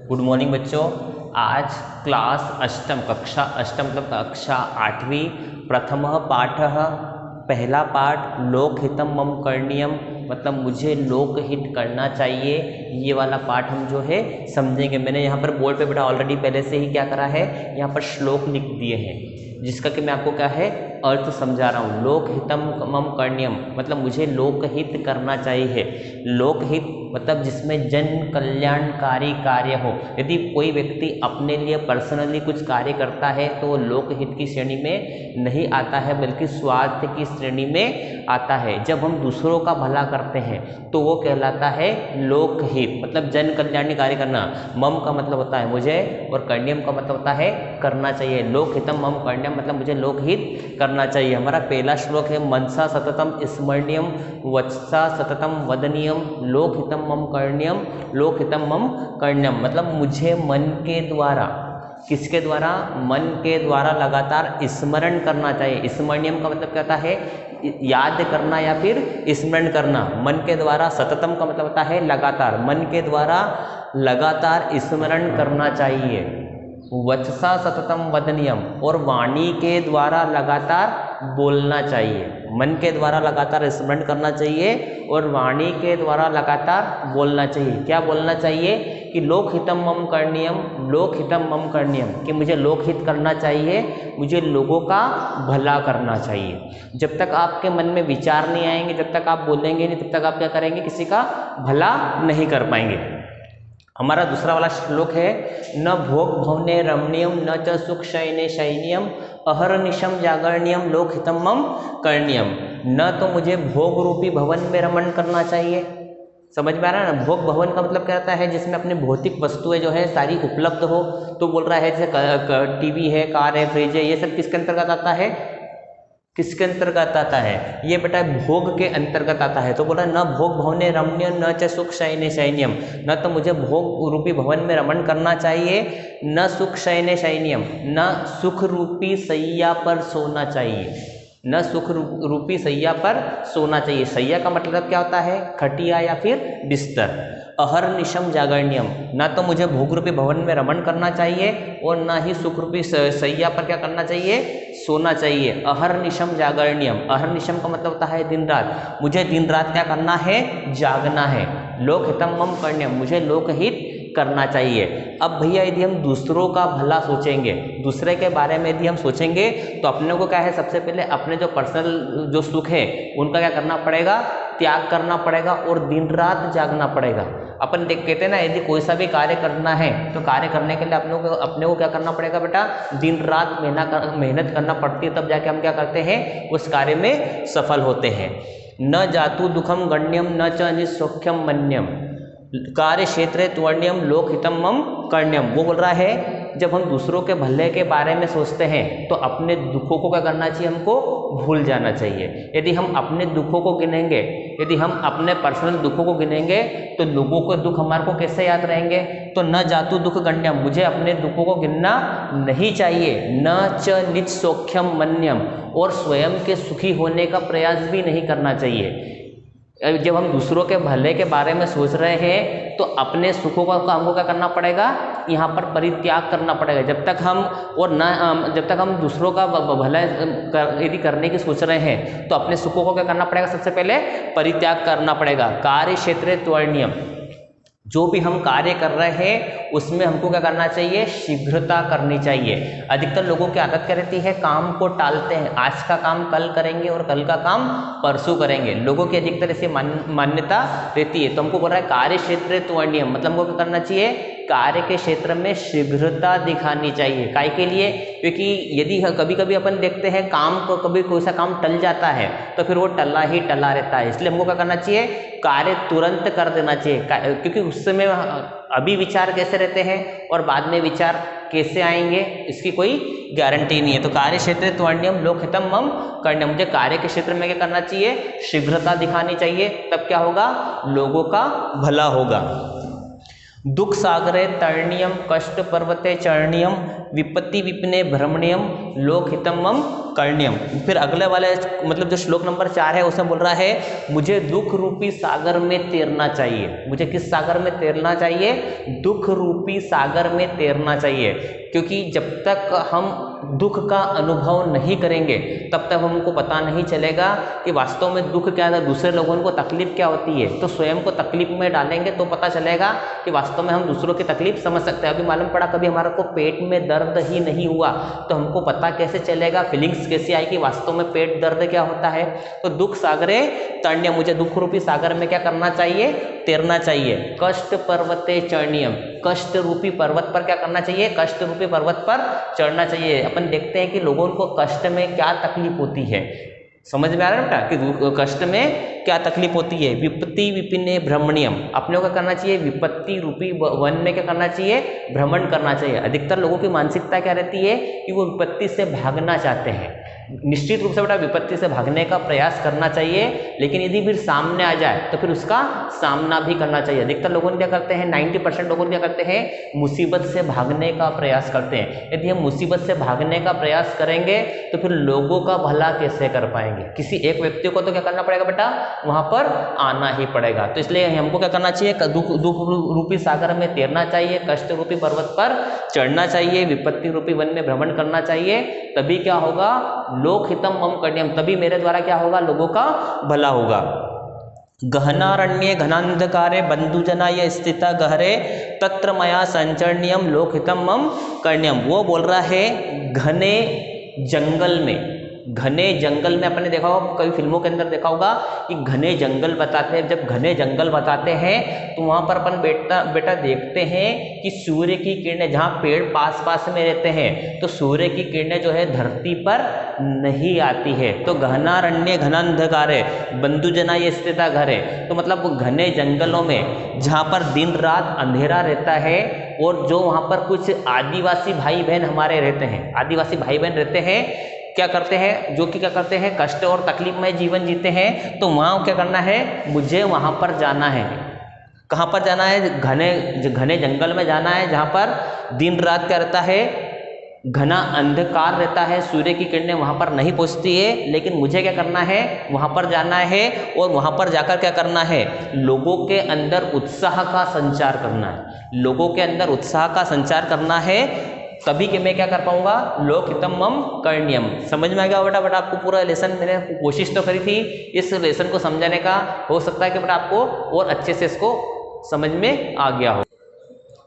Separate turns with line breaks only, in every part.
Good morning बच्चों। आज class अष्टम कक्षा अष्टम मतलब कक्षा 8वीं प्रथम पाठ पहला पाठ लोकहितम मम करणीयम मतलब मुझे लोकहित करना चाहिए, ये वाला पाठ हम जो है समझेंगे। मैंने यहाँ पर बोर्ड पे बेटा ऑलरेडी पहले से ही क्या करा है, यहाँ पर श्लोक लिख दिए हैं जिसका कि मैं आपको क्या है अर्थ समझा रहा हूँ। लोकहितम मम करणीयम मतलब मुझे लोकहित करना चाहिए। लोकहित मतलब जिसमें जन कल्याणकारी कार्य हो। यदि कोई व्यक्ति अपने लिए पर्सनली कुछ कार्य करता है तो वो लोकहित की श्रेणी में नहीं आता है बल्कि स्वार्थ की श्रेणी में आता है। जब हम दूसरों का भला करते हैं तो वो कहलाता है लोकहित मतलब जन कल्याणकारी करना। मम का मतलब होता है मुझे और करणीयम का मतलब होता है करना चाहिए। लोकहितम मम करणीयम मतलब मुझे लोकहित करना चाहिए। हमारा पहला श्लोक है मनसा सततम स्मरणीयम वचसा सततम वदनीयम लोकहितम मम करणीयम लोकहितम मम करणीयम मतलब मुझे मन के द्वारा, किसके द्वारा, मन के द्वारा लगातार स्मरण करना चाहिए। स्मरणीयम का मतलब क्या होता है, याद करना या फिर स्मरण करना। मन के द्वारा, सततम का मतलब होता है लगातार, मन के द्वारा लगातार स्मरण करना चाहिए। वचसा सततम वदनीयम और वाणी के द्वारा लगातार बोलना चाहिए। मन के द्वारा लगातार स्मरण करना चाहिए और वाणी के द्वारा लगातार बोलना चाहिए। क्या बोलना चाहिए कि लोकहितम मम करणीयम, लोकहितम मम करणीयम कि मुझे लोकहित करना चाहिए, मुझे लोगों का भला करना चाहिए। जब तक आपके मन में विचार नहीं आएंगे, जब तक आप बोलेंगे नहीं, तब तक आप क्या करेंगे, किसी का भला नहीं कर पाएंगे। हमारा दूसरा वाला श्लोक है न भोग भवने रमणीयम न च सुख शयने शयनीयम अहर्निशम जागरणीयम लोकहितम मम करणीयम। न तो मुझे भोग रूपी भवन में रमण करना चाहिए, समझ में आ रहा है ना। भोग भवन का मतलब क्या होता है, जिसमें अपनी भौतिक वस्तुएं जो है सारी उपलब्ध हो। तो बोल रहा है जैसे टीवी है, कार है, फ्रिज है, ये सब किसके अंतर्गत आता है, किसके अंतर्गत आता है, ये बेटा भोग के अंतर्गत आता है। तो बोला न भोग भवने रमणीय न च सुख शयने शयनीयम, न तो मुझे भोग रूपी भवन में रमण करना चाहिए, न सुख शयने शयनीयम न सुख रूपी सैया पर सोना चाहिए, न सुख रूपी सैया पर सोना चाहिए। सैया का मतलब क्या होता है, खटिया या फिर बिस्तर। अहर्निशम जागरणीयम ना तो मुझे भोग रूपी भवन में रमण करना चाहिए और ना ही सुख रूपी सैया पर क्या करना चाहिए, सोना चाहिए। अहर्निशम जागरणीयम, अहर्निशम का मतलब होता है दिन रात, मुझे दिन रात क्या करना है, जागना है। लोकहितम मम करणीयम मुझे लोकहित करना चाहिए। अब भैया यदि हम दूसरों का भला सोचेंगे, दूसरे के बारे में यदि हम सोचेंगे तो अपने को क्या है, सबसे पहले अपने जो पर्सनल जो सुख है उनका क्या करना पड़ेगा, त्याग करना पड़ेगा और दिन रात जागना पड़ेगा। अपन कहते हैं ना, यदि कोई सा भी कार्य करना है तो कार्य करने के लिए अपने को क्या करना पड़ेगा बेटा, दिन रात मेहनत करना पड़ती है, तब जाके हम क्या करते हैं, उस कार्य में सफल होते हैं। न जातु दुखम गण्यम न च निसौख्यम मन्यम कार्य क्षेत्र त्वर्ण्यम लोकहितम मम करणीयम। वो बोल रहा है जब हम दूसरों के भले के बारे में सोचते हैं तो अपने दुखों को क्या करना चाहिए, हमको भूल जाना चाहिए। यदि हम अपने दुखों को गिनेंगे, यदि हम अपने पर्सनल दुखों को गिनेंगे तो लोगों के दुख हमारे को कैसे याद रहेंगे। तो न जातु दुख गण्यम मुझे अपने दुखों को गिनना नहीं चाहिए, न च निज सौख्यम मन्यम और स्वयं के सुखी होने का प्रयास भी नहीं करना चाहिए। जब हम दूसरों के भले के बारे में सोच रहे हैं तो अपने सुखों का हमको क्या करना पड़ेगा, यहाँ पर परित्याग करना पड़ेगा। जब तक हम जब तक हम दूसरों का भला यदि करने की सोच रहे हैं तो अपने सुखों को क्या करना पड़ेगा, सबसे पहले परित्याग करना पड़ेगा। कार्य क्षेत्र त्वर्ण्यम जो भी हम कार्य कर रहे हैं उसमें हमको क्या करना चाहिए, शीघ्रता करनी चाहिए। अधिकतर लोगों की आदत क्या रहती है, काम को टालते हैं, आज का काम कल करेंगे और कल का काम परसों करेंगे। लोगों की अधिकतर ऐसी मान्यता रहती है। तो हमको बोल रहा है कार्य क्षेत्र त्वर्ण्यम मतलब हमको क्या करना चाहिए, कार्य के क्षेत्र में शीघ्रता दिखानी चाहिए। काय के लिए, क्योंकि यदि कभी कभी अपन देखते हैं काम को, कभी कोई सा काम टल जाता है तो फिर वो टला ही टला रहता है। इसलिए हमको क्या करना चाहिए, कार्य तुरंत कर देना चाहिए, क्योंकि उस समय अभी विचार कैसे रहते हैं और बाद में विचार कैसे आएंगे इसकी कोई गारंटी नहीं है। तो कार्य क्षेत्र त्वर्ण्यम लोकहितम मम करणीयम मुझे कार्य के क्षेत्र में क्या करना चाहिए, शीघ्रता दिखानी चाहिए, तब क्या होगा, लोगों का भला होगा। दुख सागरे तरणीयम कष्ट पर्वते चरणीयम विपत्ति विपिने भ्रमणीयम लोकहितम मम कर्ण्यम। फिर अगले वाले मतलब जो श्लोक नंबर 4 है उसमें बोल रहा है मुझे दुख रूपी सागर में तैरना चाहिए। मुझे किस सागर में तैरना चाहिए? दुख रूपी सागर में तैरना चाहिए, क्योंकि जब तक हम दुख का अनुभव नहीं करेंगे तब तक हमको पता नहीं चलेगा कि वास्तव में दुख क्या है, दूसरे लोगों को तकलीफ क्या होती है। तो स्वयं को तकलीफ में डालेंगे तो पता चलेगा कि वास्तव में हम दूसरों की तकलीफ समझ सकते हैं। अभी मालूम पड़ा कभी हमारे को पेट में दर्द ही नहीं हुआ तो हमको पता कैसे चलेगा, फीलिंग्स कैसे आएगी वास्तव में पेट दर्द क्या होता है। तो दुख सागरे तरणीयम, मुझे दुख रूपी सागर में क्या करना चाहिए? तैरना चाहिए। कष्ट पर्वते चरणीयम, कष्ट रूपी पर्वत पर क्या करना चाहिए? कष्ट रूपी पर्वत पर चढ़ना चाहिए। अपन देखते हैं कि लोगों को कष्ट में क्या तकलीफ होती है, समझ में आ रहा है बेटा कि कष्ट में क्या तकलीफ होती है। विपत्ति विपिने भ्रमणीयम, अपने को क्या करना चाहिए? विपत्ति रूपी वन में क्या करना चाहिए? भ्रमण करना चाहिए। अधिकतर लोगों की मानसिकता क्या रहती है कि वो विपत्ति से भागना चाहते हैं। निश्चित रूप से बेटा विपत्ति से भागने का प्रयास करना चाहिए, लेकिन यदि फिर सामने आ जाए तो फिर उसका सामना भी करना चाहिए। अधिकतर लोगों ने क्या करते हैं, 90% लोगों क्या करते हैं? मुसीबत से भागने का प्रयास करते हैं। यदि हम मुसीबत से भागने का प्रयास करेंगे तो फिर लोगों का भला कैसे कर पाएंगे? किसी एक व्यक्ति को तो क्या करना पड़ेगा बेटा? वहां पर आना ही पड़ेगा। तो इसलिए हमको क्या करना चाहिए? दुख रूपी सागर में तैरना चाहिए, कष्ट रूपी पर्वत पर चढ़ना चाहिए, विपत्ति रूपी वन में भ्रमण करना चाहिए। तभी क्या होगा? लोक हितम मम कर्ण्यम, तभी मेरे द्वारा क्या होगा? लोगों का भला होगा। गहनारण्ये घनांधकारे बंधुजना ये स्थिता गहरे तत्र मया संचरणीयम लोक हितम मम कर्ण्यम। वो बोल रहा है घने जंगल में, घने जंगल में अपने देखा होगा, कई फिल्मों के अंदर देखा होगा कि घने जंगल बताते हैं। जब घने जंगल बताते हैं तो वहाँ पर अपन बेटा देखते हैं कि सूर्य की किरणें, जहाँ पेड़ पास पास में रहते हैं तो सूर्य की किरणें जो है धरती पर नहीं आती है। तो गहनारण्य घनांधकार है, बंधुजना ये स्थिता घर है। तो मतलब घने जंगलों में जहाँ पर दिन रात अंधेरा रहता है और जो वहाँ पर कुछ आदिवासी भाई बहन हमारे रहते हैं, आदिवासी भाई बहन रहते हैं, क्या करते हैं, जो कि क्या करते हैं? कष्ट और तकलीफ में जीवन जीते हैं। तो वहाँ क्या करना है? मुझे वहाँ पर जाना है। कहाँ पर जाना है? घने जंगल में जाना है, जहाँ पर दिन रात क्या रहता है? घना अंधकार रहता है, सूर्य की किरणें वहाँ पर नहीं पहुँचती है। लेकिन मुझे क्या करना है? वहाँ पर जाना है और वहाँ पर जाकर क्या करना है? लोगों के अंदर उत्साह का संचार करना है। लोगों के अंदर उत्साह का संचार करना है, तभी कि मैं क्या कर पाऊंगा? लोक हितम मम कर्ण्यम। समझ में आ गया बेटा? आपको पूरा लेसन मैंने कोशिश तो करी थी इस लेसन को समझाने का, हो सकता है कि बेटा आपको और अच्छे से इसको समझ में आ गया हो।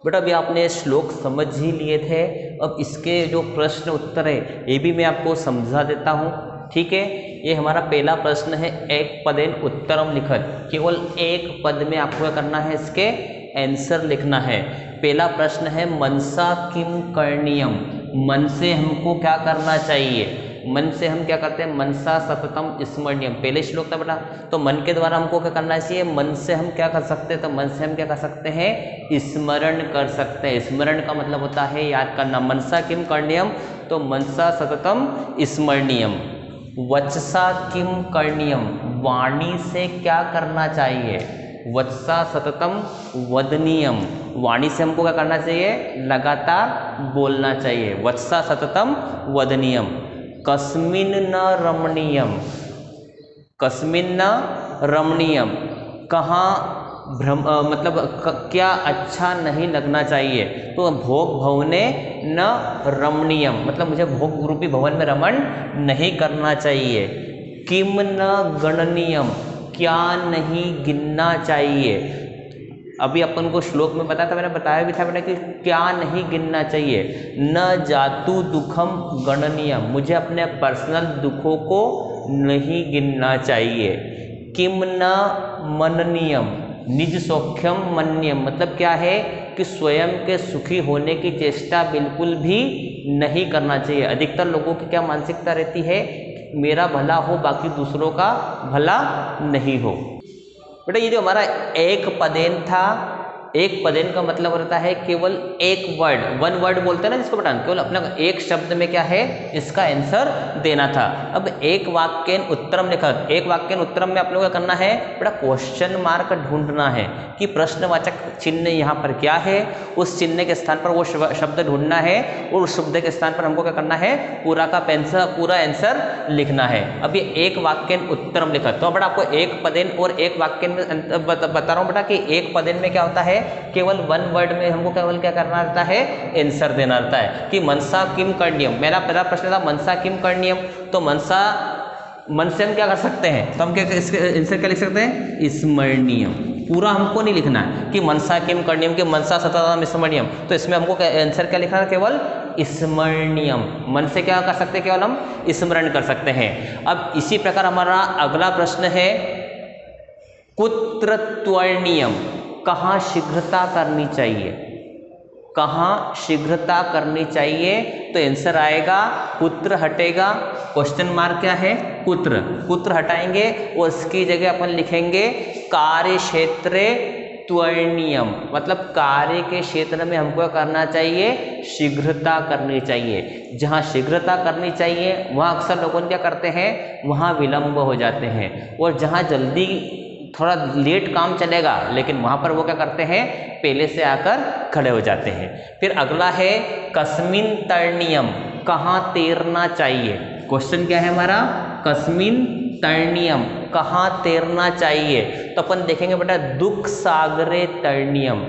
बेटा अभी आपने श्लोक समझ ही लिए थे, अब इसके जो प्रश्न उत्तर है ये भी मैं आपको समझा देता हूँ, ठीक है। ये हमारा पहला प्रश्न है, एक पदेन उत्तरम लिखत। केवल एक पद में आपको क्या करना है? इसके आंसर लिखना है। पहला प्रश्न है मनसा किम करणीयम, मन से हमको क्या करना चाहिए? मन से हम क्या करते हैं? मनसा सततम स्मरणीयम, पहले श्लोक था बेटा। तो मन के द्वारा हमको क्या करना चाहिए? मन से हम क्या कर सकते हैं? तो मन से हम क्या कर सकते हैं? स्मरण कर सकते हैं। स्मरण का मतलब होता है याद करना। मनसा किम करणीयम, तो मनसा सततम स्मरणीयम। वचसा किम करणीयम, वाणी से क्या करना चाहिए? वत्सा सततम वदनीयम, वाणी से हमको क्या करना चाहिए? लगातार बोलना चाहिए। वत्सा सततम वदनीयम। कस्मिन न रमणीयम, कस्मिन न रमणीयम, कहाँ मतलब क्या अच्छा नहीं लगना चाहिए? तो भोग भवने न रमणीयम, मतलब मुझे भोग रूपी भवन में रमण नहीं करना चाहिए। किम न गणनीयम, क्या नहीं गिनना चाहिए? अभी अपन को श्लोक में बताया था, मैंने बताया भी था बेटा कि क्या नहीं गिनना चाहिए। न जातु दुखम गणनीयम, मुझे अपने पर्सनल दुखों को नहीं गिनना चाहिए। किम न मननीयम, निज सौख्यम मन्यम, मतलब क्या है कि स्वयं के सुखी होने की चेष्टा बिल्कुल भी नहीं करना चाहिए। अधिकतर लोगों की क्या मानसिकता रहती है? मेरा भला हो, बाकी दूसरों का भला नहीं हो। बेटा ये जो हमारा एक पदेन था, एक पदेन का मतलब होता है केवल एक वर्ड, वन वर्ड बोलते हैं ना जिसको बेटा, केवल अपना एक शब्द में क्या है इसका आंसर देना था। अब एक वाक्यन उत्तरम लिखा, एक वाक्यन उत्तरम में आप लोगों को करना है बेटा क्वेश्चन मार्क ढूंढना है कि प्रश्नवाचक चिन्ह यहाँ पर क्या है, उस चिन्ह के स्थान पर वो शब्द ढूंढना है और उस शब्द के स्थान पर हमको क्या करना है पूरा आंसर लिखना है। अब ये एक वाक्यन उत्तरम लिखा, तो बेटा आपको एक पदेन और एक वाक्यन में बता रहा हूँ बेटा कि एक पदेन में क्या होता है केवल वन वर्ड में हमको केवल क्या करना रहता है आंसर देना रहता है कि मनसा किम करणीयम। मेरा पहला प्रश्न था मनसा किम करणीयम, तो मनसा मन से हम क्या कर सकते हैं, तो हम क्या इसके आंसर क्या लिख सकते हैं स्मरणीयम। पूरा हमको नहीं लिखना है कि मनसा किम करणीयम के मनसा सततम स्मरणीयम, तो इसमें हमको आंसर क्या लिखना है केवल स्मरणीयम। मन से क्या कर सकते हैं केवल हम स्मरण कर सकते हैं। अब इसी प्रकार हमारा अगला प्रश्न है कुत्र त्वरणीयम, कहाँ शीघ्रता करनी चाहिए, कहाँ शीघ्रता करनी चाहिए, तो आंसर आएगा कुत्र हटेगा, क्वेश्चन मार्क क्या है कुत्र, कुत्र हटाएंगे और उसकी जगह अपन लिखेंगे कार्य क्षेत्रे त्वरणीयम, मतलब कार्य के क्षेत्र में हमको करना चाहिए शीघ्रता करनी चाहिए। जहाँ शीघ्रता करनी चाहिए वहाँ अक्सर लोगों क्या करते हैं वहाँ विलंब हो जाते हैं, और जहाँ जल्दी थोड़ा लेट काम चलेगा लेकिन वहाँ पर वो क्या करते हैं पहले से आकर खड़े हो जाते हैं। फिर अगला है कस्मिन तरणीयम, कहाँ तैरना चाहिए। क्वेश्चन क्या है हमारा कस्मिन तरणीयम, कहाँ तैरना चाहिए, तो अपन देखेंगे बेटा दुख सागरे तरणीयम,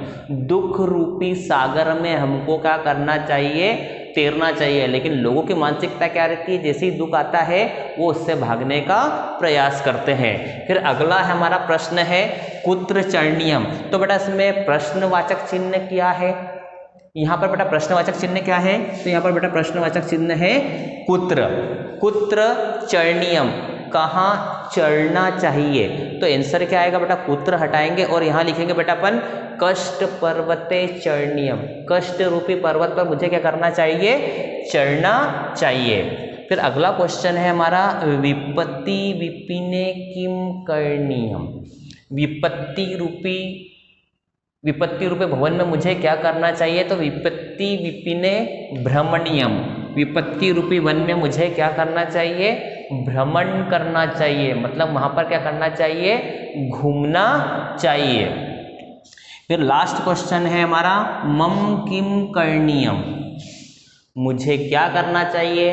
दुख रूपी सागर में हमको क्या करना चाहिए तैरना चाहिए। लेकिन लोगों की मानसिकता क्या रहती है, जैसे ही दुख आता है वो उससे भागने का प्रयास करते हैं। फिर अगला हमारा प्रश्न है कुत्र चरणीयम, तो बेटा इसमें प्रश्नवाचक चिन्ह क्या है, यहाँ पर बेटा प्रश्नवाचक चिन्ह क्या है, तो यहाँ पर बेटा प्रश्नवाचक चिन्ह है कुत्र, कुत्र चरणीयम, कहाँ चढ़ना चाहिए, तो आंसर क्या आएगा बेटा कुत्र हटाएंगे और यहाँ लिखेंगे बेटा अपन कष्ट पर्वते चरणीयम, कष्ट रूपी पर्वत पर मुझे क्या करना चाहिए चढ़ना चाहिए। फिर अगला क्वेश्चन है हमारा विपत्ति विपिने किम करणीयम, विपत्ति रूपी भवन में मुझे क्या करना चाहिए, तो विपत्ति विपिने भ्रमणीयम, विपत्ति रूपी वन में मुझे क्या करना चाहिए भ्रमण करना चाहिए, मतलब वहाँ पर क्या करना चाहिए घूमना चाहिए। फिर लास्ट क्वेश्चन है हमारा मम किम करणीयम, मुझे क्या करना चाहिए,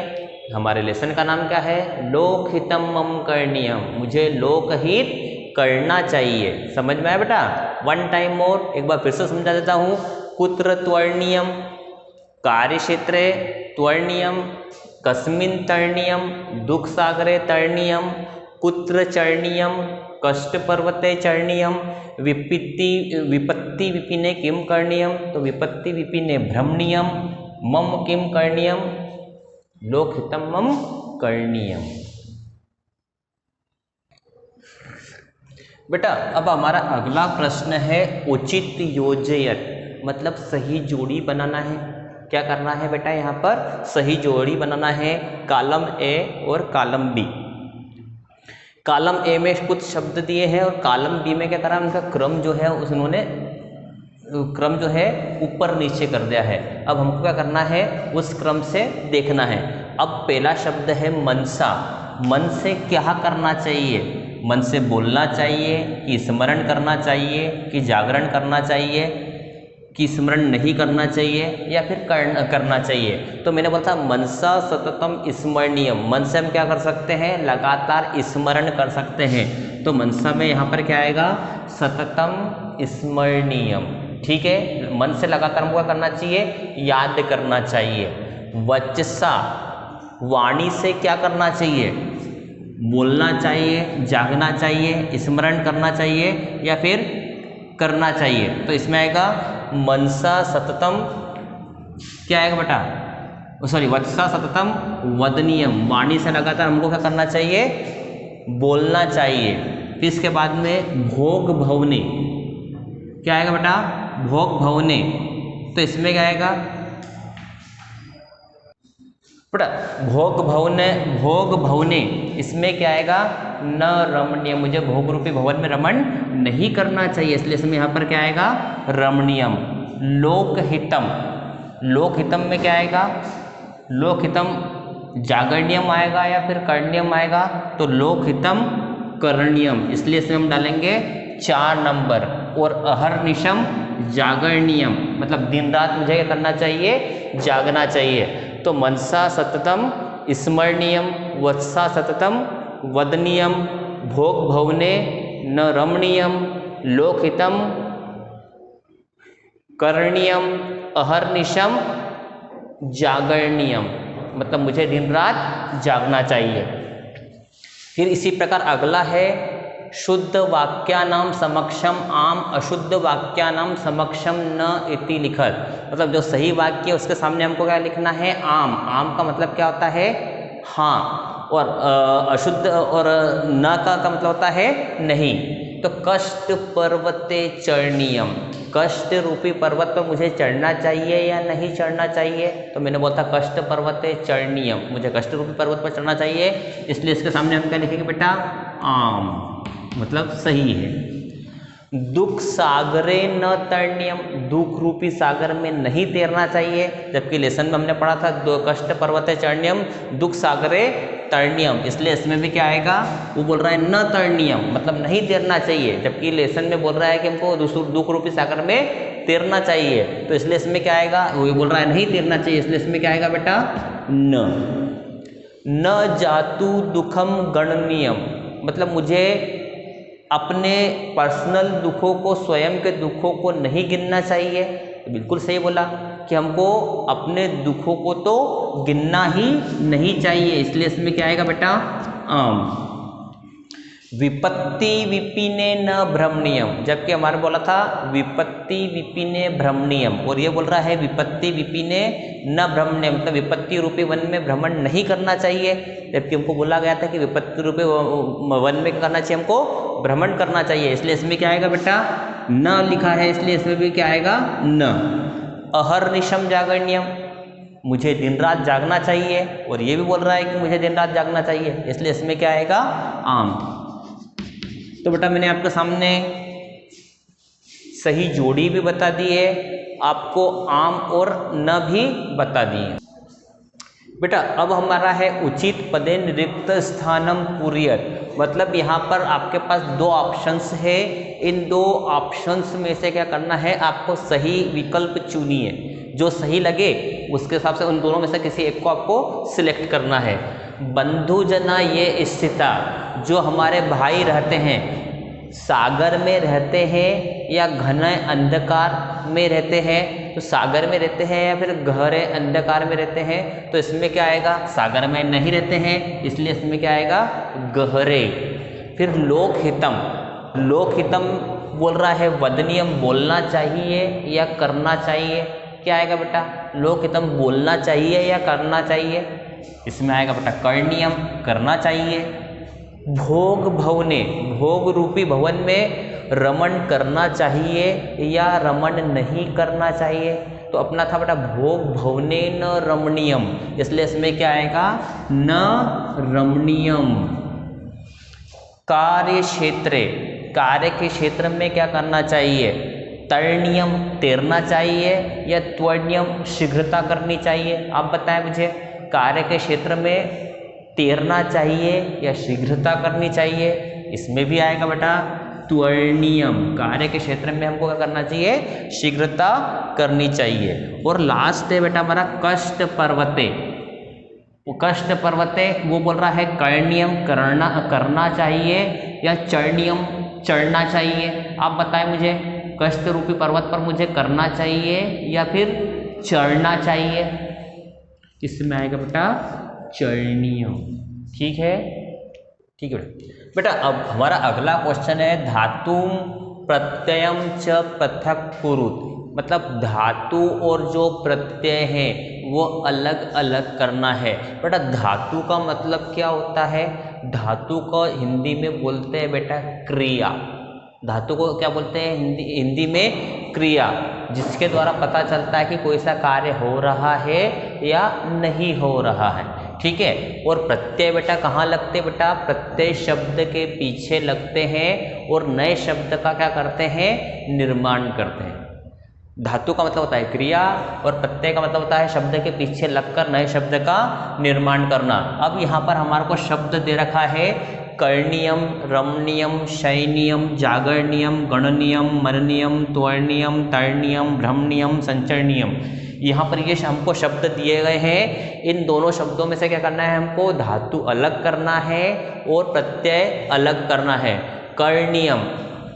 हमारे लेसन का नाम क्या है लोकहितम मम करणीयम, मुझे लोकहित करना चाहिए। समझ में आया बेटा, वन टाइम मोर एक बार फिर से समझा देता हूँ। कुत्र त्वरणीयम, कार्य क्षेत्रे त्वरणीयम, कस्मिन तरणीयम, दुख सागरे तरणीयम, कुत्र चरणीयम, कष्ट पर्वते चरणीयम, विपत्ति विपिने किम करणीयम, तो विपत्ति विपिने भ्रमणीयम, मम किम करणीयम लोकहितम मम करणीयम। बेटा अब हमारा अगला प्रश्न है उचित योजयत, मतलब सही जोड़ी बनाना है। क्या करना है बेटा यहाँ पर सही जोड़ी बनाना है, कॉलम ए और कॉलम बी। कॉलम ए में कुछ शब्द दिए हैं और कॉलम बी में क्या करा उनका क्रम जो है उन्होंने क्रम जो है ऊपर नीचे कर दिया है। अब हमको क्या करना है उस क्रम से देखना है। अब पहला शब्द है मनसा, मन से क्या करना चाहिए, मन से बोलना चाहिए कि स्मरण करना चाहिए कि जागरण करना चाहिए कि स्मरण नहीं करना चाहिए या फिर करना चाहिए। तो मैंने बोला था मनसा सततम स्मरणीयम, मन से हम क्या कर सकते हैं लगातार स्मरण कर सकते हैं। तो मनसा में यहाँ पर क्या आएगा सततम स्मरणीयम, ठीक है। मन से लगातार हमको क्या करना चाहिए याद करना चाहिए। वचसा वाणी से क्या करना चाहिए बोलना चाहिए, जागना चाहिए, स्मरण करना चाहिए या फिर करना चाहिए। तो इसमें आएगा मनसा सततम क्या आएगा बेटा सॉरी वत्सा सततम वदनीयम, वाणी से लगातार हमको क्या करना चाहिए बोलना चाहिए। फिर इसके बाद में भोग भवने क्या आएगा बेटा भोग भवने, तो इसमें क्या आएगा बेटा भोग भवने इसमें क्या आएगा, न रमणीयम, मुझे भोग रूपी भवन में रमण नहीं करना चाहिए, इसलिए इसमें यहाँ पर क्या आएगा, रमणीयम। लोकहितम, लोकहितम में क्या आएगा, लोकहितम जागरणीयम आएगा या फिर करणीयम आएगा, तो लोकहितम करणीयम, इसलिए इसमें हम डालेंगे 4 नंबर। और अहर्निशम जागरणीयम, मतलब दिन रात मुझे क्या करना चाहिए, जागना चाहिए। तो मनसा सततम स्मरणीयम, वत्सा सततम वदनीयम, भोग भवने न रमणीयम, लोकहितम करणीयम, अहर्निशम जागरणीयम, मतलब मुझे दिन रात जागना चाहिए। फिर इसी प्रकार अगला है शुद्ध वाक्यानाम समक्षम आम, अशुद्ध वाक्यानाम समक्षम न इति लिखत, मतलब जो सही वाक्य है उसके सामने हमको क्या लिखना है, आम। आम का मतलब क्या होता है, हाँ, और अशुद्ध और न का मतलब होता है नहीं। तो कष्ट पर्वते चरणीयम, कष्ट रूपी पर्वत पर मुझे चढ़ना चाहिए या नहीं चढ़ना चाहिए, तो मैंने बोला था कष्ट पर्वते चरणीयम, मुझे कष्ट रूपी पर्वत पर चढ़ना चाहिए, इसलिए इसके सामने हम क्या लिखेंगे बेटा, आम, मतलब सही है। दुख सागरे न तरणीयम, दुख रूपी सागर में नहीं तैरना चाहिए, जबकि लेसन में हमने पढ़ा था कष्ट पर्वते चरणीयम दुख सागरे तरणीयम, इसलिए इसमें भी क्या आएगा, वो बोल रहा है न तरणीयम, मतलब नहीं तैरना चाहिए, जबकि लेसन में बोल रहा है कि हमको दुख रूपी सागर में तैरना चाहिए, तो इसलिए इसमें क्या आएगा, वो बोल रहा है नहीं तैरना चाहिए, इसलिए इसमें क्या आएगा बेटा, न जातु दुखम गणनीयम, मतलब मुझे अपने पर्सनल दुखों को, स्वयं के दुखों को नहीं गिनना चाहिए, तो बिल्कुल सही बोला कि हमको अपने दुखों को तो गिनना ही नहीं चाहिए, इसलिए इसमें क्या आएगा बेटा, विपत्ति विपिने न भ्रमणीयम, जबकि हमारे बोला था विपत्ति विपिने भ्रमणीयम, और ये बोल रहा है विपत्ति विपिने न भ्रमणीयम, मतलब विपत्ति रूपी वन में भ्रमण नहीं करना चाहिए, जबकि हमको बोला गया था कि विपत्ति रूपी वन में करना चाहिए, हमको भ्रमण करना चाहिए, इसलिए इसमें क्या आएगा बेटा, न लिखा है, इसलिए इसमें भी क्या आएगा, न। अहर्निशम जागरणीयम, मुझे दिन रात जागना चाहिए, और ये भी बोल रहा है कि मुझे दिन रात जागना चाहिए, इसलिए इसमें क्या आएगा, आम। तो बेटा मैंने आपके सामने सही जोड़ी भी बता दी है, आपको आम और न भी बता दिए। बेटा अब हमारा है उचित पदे रिक्त स्थानम पूर्यत, मतलब यहाँ पर आपके पास 2 ऑप्शंस है, इन 2 ऑप्शंस में से क्या करना है, आपको सही विकल्प चुनिए, जो सही लगे उसके हिसाब से उन दोनों में से किसी एक को आपको सिलेक्ट करना है। बंधुजना ये स्थिता, जो हमारे भाई रहते हैं सागर में रहते हैं या घने अंधकार में रहते हैं, तो सागर में रहते हैं या फिर गहरे अंधकार में रहते हैं, तो इसमें क्या आएगा, सागर में नहीं रहते हैं, इसलिए इसमें क्या आएगा, गहरे। फिर लोकहितम, लोकहितम बोल रहा है वदनीयम, बोलना चाहिए या करना चाहिए, क्या आएगा बेटा, लोकहितम बोलना चाहिए या करना चाहिए, इसमें आएगा बेटा करणीयम, करना चाहिए। भोग भवने, भोग रूपी भवन में रमण करना चाहिए या रमण नहीं करना चाहिए, तो अपना था बेटा भोग भवने न रमणीयम, इसलिए इसमें क्या आएगा, न रमणीयम। कार्य क्षेत्रे, कार्य के क्षेत्र में क्या करना चाहिए, तरणीयम तैरना चाहिए या त्वरणीयम शीघ्रता करनी चाहिए, आप बताएं मुझे, कार्य के क्षेत्र में तैरना चाहिए या शीघ्रता करनी चाहिए, इसमें भी आएगा बेटा त्वरणीयम, कार्य के क्षेत्र में हमको क्या करना चाहिए, शीघ्रता करनी चाहिए। और लास्ट है बेटा हमारा कष्ट पर्वते, वो कष्ट पर्वते वो बोल रहा है करणीयम, करना चाहिए या चरणीयम चढ़ना चाहिए, आप बताएं मुझे, कष्ट रूपी पर्वत पर मुझे करना चाहिए या फिर चढ़ना चाहिए, इसमें आएगा बेटा चरणीय, ठीक है, ठीक है बेटा। अब हमारा अगला क्वेश्चन है धातुम प्रत्ययम च पृथक कुरुत, मतलब धातु और जो प्रत्यय है वो अलग अलग करना है। बेटा धातु का मतलब क्या होता है, धातु को हिंदी में बोलते हैं बेटा क्रिया, धातु को क्या बोलते हैं हिंदी में क्रिया, जिसके द्वारा पता चलता है कि कोई सा कार्य हो रहा है या नहीं हो रहा है। ठीक है, और प्रत्यय बेटा कहाँ लगते बेटा, प्रत्यय शब्द के पीछे लगते हैं और नए शब्द का क्या करते हैं, निर्माण करते हैं। धातु का मतलब होता है क्रिया और प्रत्यय का मतलब होता है शब्द के पीछे लगकर नए शब्द का निर्माण करना। अब यहाँ पर हमारे को शब्द दे रखा है करणीयम, रमणीयम, शयनीयम, जागरणीयम, गणनीयम, मननीयम, त्वरणीयम, तरणीयम, भ्रमणीयम, संचरणीयम। यहाँ पर ये हमको शब्द दिए गए हैं। इन दोनों शब्दों में से क्या करना है, हमको धातु अलग करना है और प्रत्यय अलग करना है। करणीयम,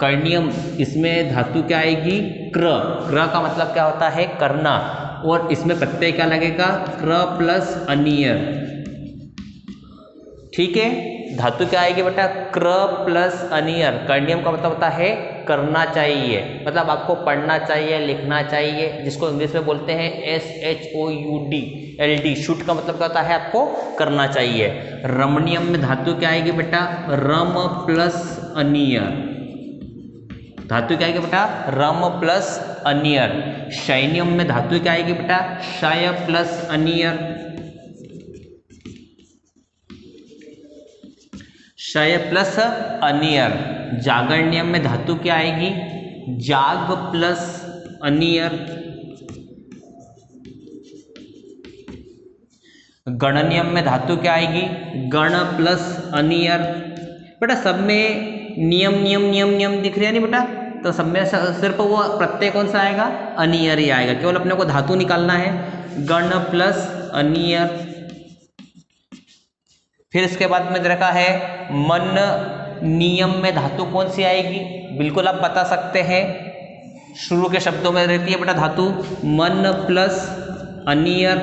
करणीयम इसमें धातु क्या आएगी, क्र। क्र का मतलब क्या होता है, करना, और इसमें प्रत्यय क्या लगेगा, क्र प्लस अनियर। ठीक है, धातु क्या आएगी बेटा, क्र प्लस अनियर। करणीयम का मतलब होता है करना चाहिए, मतलब आपको पढ़ना चाहिए, लिखना चाहिए, जिसको इंग्लिश में बोलते हैं SHOUD, शुड का मतलब क्या होता है, आपको करना चाहिए। रमणीयम में धातु क्या आएगी बेटा, रम प्लस अनियर। धातु क्या आएगी बेटा, रम प्लस अनियर। शयनीयम में धातु क्या आएगी बेटा, शय प्लस अनियर। शय प्लस अनियर। जागरणीयम में धातु क्या आएगी, जाग प्लस अनियर। गणनीयम में धातु क्या आएगी, गण प्लस अनियर। बेटा सब में नियम नियम नियम नियम दिख रहे हैं नहीं बेटा, तो सब में सिर्फ वो प्रत्यय कौन सा आएगा, अनियर ही आएगा, केवल अपने को धातु निकालना है, गण प्लस अनियर। फिर इसके बाद में रखा है मन नियम में धातु कौन सी आएगी, बिल्कुल आप बता सकते हैं, शुरू के शब्दों में रहती है बेटा धातु मन प्लस अनियर।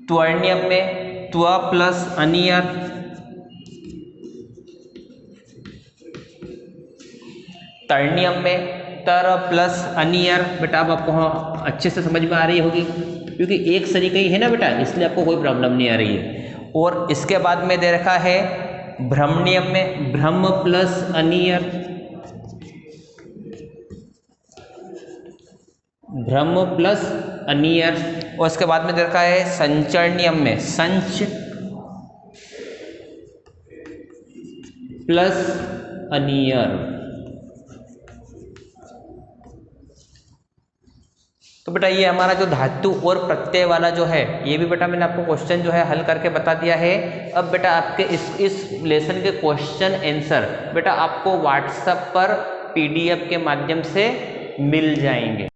त्वर्णियम में त्व प्लस अनियर। तरणियम में तर प्लस अनियर। बेटा अब आपको अच्छे से समझ में आ रही होगी, क्योंकि एक सरीका ही है ना बेटा, इसलिए आपको कोई प्रॉब्लम नहीं आ रही है। और इसके बाद में दे रखा है भ्रमणीयम में भ्रम प्लस अनियर। भ्रम प्लस अनियर। और इसके बाद में दे रखा है संचरणीयम में संच प्लस अनियर। तो बेटा ये हमारा जो धातु और प्रत्यय वाला जो है, ये भी बेटा मैंने आपको क्वेश्चन जो है हल करके बता दिया है। अब बेटा आपके इस लेसन के क्वेश्चन आंसर बेटा आपको व्हाट्सएप पर PDF के माध्यम से मिल जाएंगे।